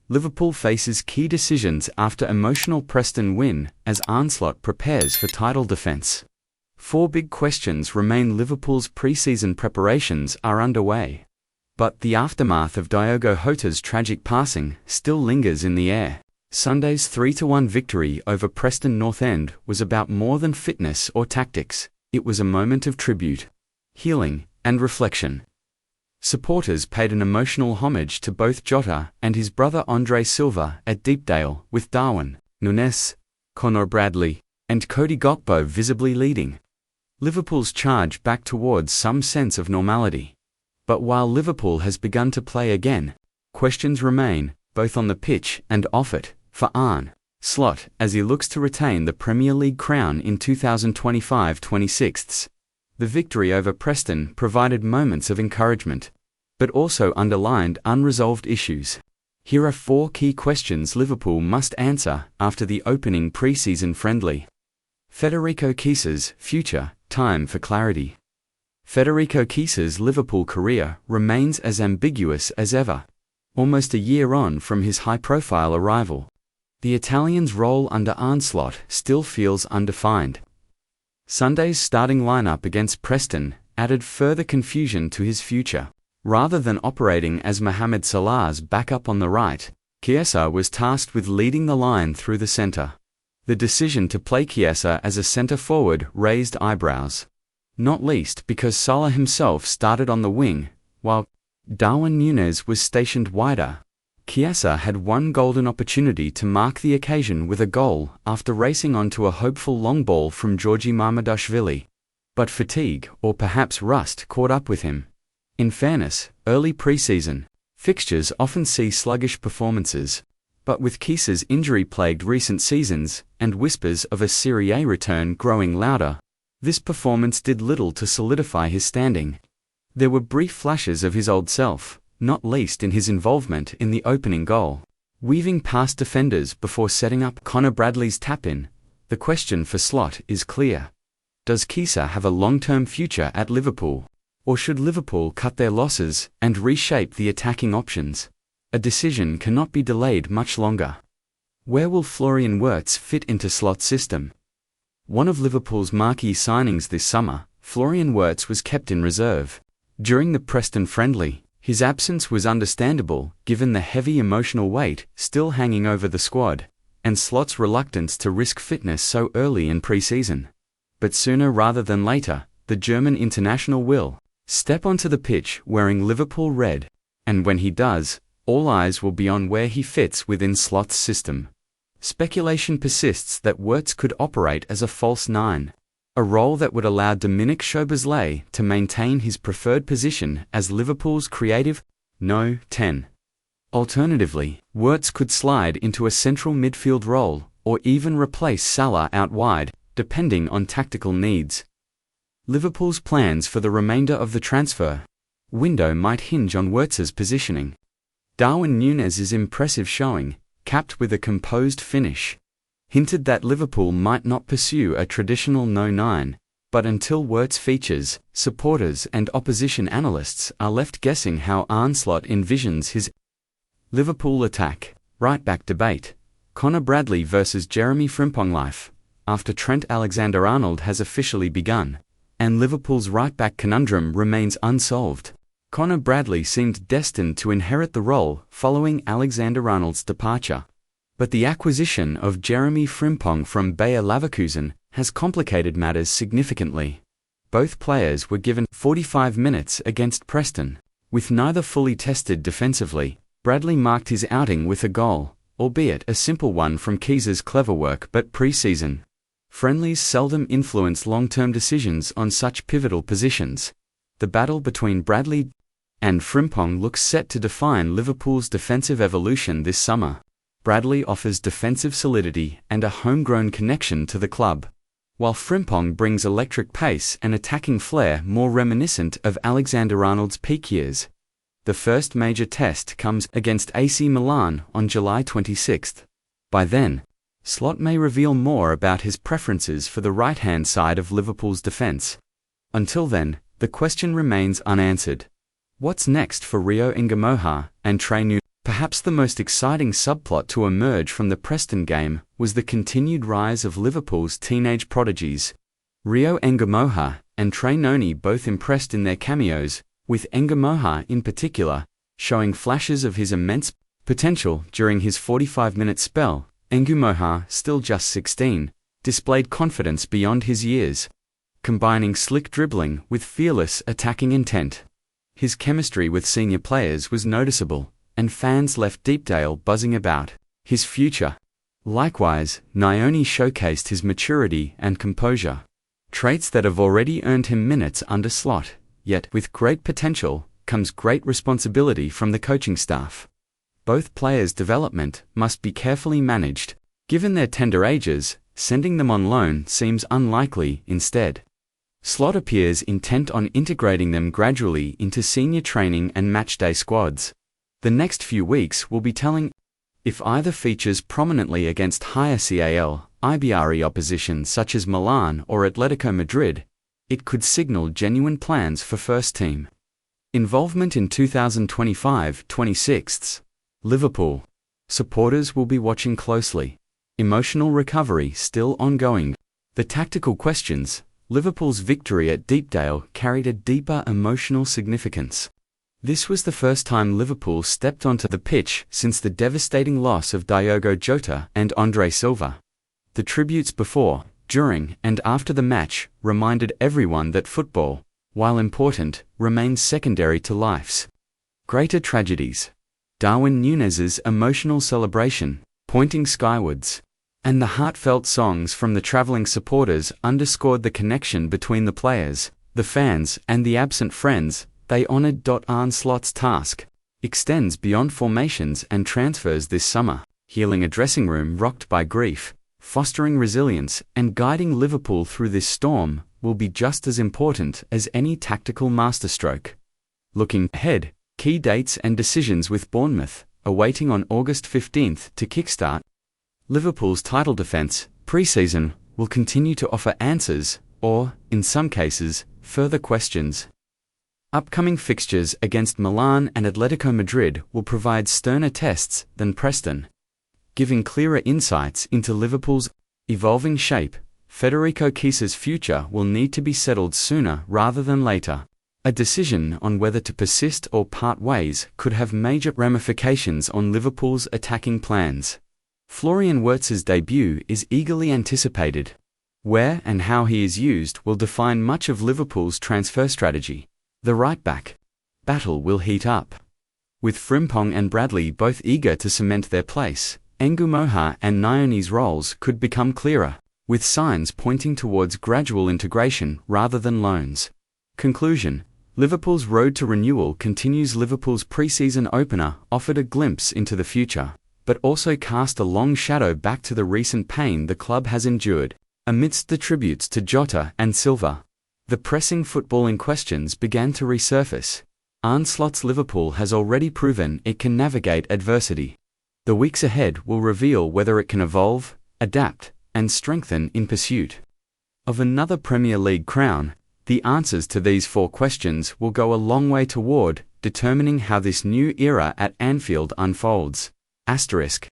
Liverpool faces key decisions after emotional Preston win as Arne Slot prepares for title defence. 4 big questions remain. Liverpool's pre-season preparations are underway, but the aftermath of Diogo Jota's tragic passing still lingers in the air. Sunday's 3-1 victory over Preston North End was about more than fitness or tactics. It was a moment of tribute, healing, and reflection. Supporters paid an emotional homage to both Jota and his brother Andre Silva at Deepdale, with Darwin Núñez, Conor Bradley, and Cody Gakpo visibly leading Liverpool's charge back towards some sense of normality. But while Liverpool has begun to play again, questions remain, both on the pitch and off it, for Arne Slot as he looks to retain the Premier League crown in 2025-26. The victory over Preston provided moments of encouragement, but also underlined unresolved issues. Here are 4 key questions Liverpool must answer after the opening pre-season friendly. Federico Chiesa's future, time for clarity. Federico Chiesa's Liverpool career remains as ambiguous as ever. Almost a year on from his high-profile arrival, the Italian's role under Arne Slot still feels undefined. Sunday's starting lineup against Preston added further confusion to his future. Rather than operating as Mohamed Salah's backup on the right, Chiesa was tasked with leading the line through the centre. The decision to play Chiesa as a centre-forward raised eyebrows, not least because Salah himself started on the wing, while Darwin Núñez was stationed wider. Chiesa had one golden opportunity to mark the occasion with a goal after racing onto a hopeful long ball from Georgi Marmadashvili. But fatigue, or perhaps rust, caught up with him. In fairness, early pre-season fixtures often see sluggish performances, but with Chiesa's injury-plagued recent seasons and whispers of a Serie A return growing louder, this performance did little to solidify his standing. There were brief flashes of his old self, not least in his involvement in the opening goal. Weaving past defenders before setting up Conor Bradley's tap-in, the question for Slot is clear. Does Chiesa have a long-term future at Liverpool? Or should Liverpool cut their losses and reshape the attacking options? A decision cannot be delayed much longer. Where will Chiesa Wirtz fit into Slot's system? One of Liverpool's marquee signings this summer, Chiesa Wirtz was kept in reserve. During the Preston friendly, his absence was understandable given the heavy emotional weight still hanging over the squad, and Slot's reluctance to risk fitness so early in pre-season. But sooner rather than later, the German international will step onto the pitch wearing Liverpool red, and when he does, all eyes will be on where he fits within Slot's system. Speculation persists that Wirtz could operate as a false 9, a role that would allow Dominic Szoboszlai to maintain his preferred position as Liverpool's creative No. 10. Alternatively, Wirtz could slide into a central midfield role or even replace Salah out wide, depending on tactical needs. Liverpool's plans for the remainder of the transfer window might hinge on Wirtz's positioning. Darwin Núñez's impressive showing, capped with a composed finish, hinted that Liverpool might not pursue a traditional No. 9, but until Wirtz features, supporters and opposition analysts are left guessing how Arne Slot envisions his Liverpool attack. Right-back debate. Conor Bradley versus Jeremy Frimpong life, after Trent Alexander-Arnold has officially begun, and Liverpool's right-back conundrum remains unsolved. Conor Bradley seemed destined to inherit the role following Alexander-Arnold's departure. But the acquisition of Jeremy Frimpong from Bayer Leverkusen has complicated matters significantly. Both players were given 45 minutes against Preston. With neither fully tested defensively, Bradley marked his outing with a goal, albeit a simple one from Chiesa's clever work. But pre-season friendlies seldom influence long-term decisions on such pivotal positions. The battle between Bradley and Frimpong looks set to define Liverpool's defensive evolution this summer. Bradley offers defensive solidity and a homegrown connection to the club, while Frimpong brings electric pace and attacking flair more reminiscent of Alexander-Arnold's peak years. The first major test comes against AC Milan on July 26. By then, Slot may reveal more about his preferences for the right-hand side of Liverpool's defense. Until then, the question remains unanswered. What's next for Rio Ngamoha and Trey Núñez? Perhaps the most exciting subplot to emerge from the Preston game was the continued rise of Liverpool's teenage prodigies. Rio Ngamoha and Trey Noni both impressed in their cameos, with Ngamoha in particular showing flashes of his immense potential during his 45-minute spell. Ngamoha, still just 16, displayed confidence beyond his years, combining slick dribbling with fearless attacking intent. His chemistry with senior players was noticeable, and fans left Deepdale buzzing about his future. Likewise, Noni showcased his maturity and composure, traits that have already earned him minutes under Slot. Yet, with great potential comes great responsibility from the coaching staff. Both players' development must be carefully managed. Given their tender ages, sending them on loan seems unlikely. Instead, Slot appears intent on integrating them gradually into senior training and matchday squads. The next few weeks will be telling. If either features prominently against higher CAL, IBRE opposition such as Milan or Atletico Madrid, it could signal genuine plans for first team involvement in 2025-26. Liverpool supporters will be watching closely. Emotional recovery still ongoing. The tactical questions. Liverpool's victory at Deepdale carried a deeper emotional significance. This was the first time Liverpool stepped onto the pitch since the devastating loss of Diogo Jota and Andre Silva. The tributes before, during, and after the match reminded everyone that football, while important, remains secondary to life's greater tragedies. Darwin Núñez's emotional celebration, pointing skywards, and the heartfelt songs from the travelling supporters underscored the connection between the players, the fans, and the absent friends. They honoured Arne Slot's task extends beyond formations and transfers this summer, healing a dressing room rocked by grief, fostering resilience, and guiding Liverpool through this storm will be just as important as any tactical masterstroke. Looking ahead, key dates and decisions with Bournemouth awaiting on August 15th to kickstart Liverpool's title defence. Pre-season will continue to offer answers, or, in some cases, further questions. Upcoming fixtures against Milan and Atletico Madrid will provide sterner tests than Preston, giving clearer insights into Liverpool's evolving shape. Federico Chiesa's future will need to be settled sooner rather than later. A decision on whether to persist or part ways could have major ramifications on Liverpool's attacking plans. Florian Wirtz's debut is eagerly anticipated. Where and how he is used will define much of Liverpool's transfer strategy. The right-back battle will heat up. With Frimpong and Bradley both eager to cement their place, Ngamoha and Noni's roles could become clearer, with signs pointing towards gradual integration rather than loans. Conclusion. Liverpool's road to renewal continues. Liverpool's pre-season opener offered a glimpse into the future, but also cast a long shadow back to the recent pain the club has endured. Amidst the tributes to Jota and Silva, the pressing footballing questions began to resurface. Arne Slot's Liverpool has already proven it can navigate adversity. The weeks ahead will reveal whether it can evolve, adapt, and strengthen in pursuit of another Premier League crown. The answers to these 4 questions will go a long way toward determining how this new era at Anfield unfolds. Asterisk.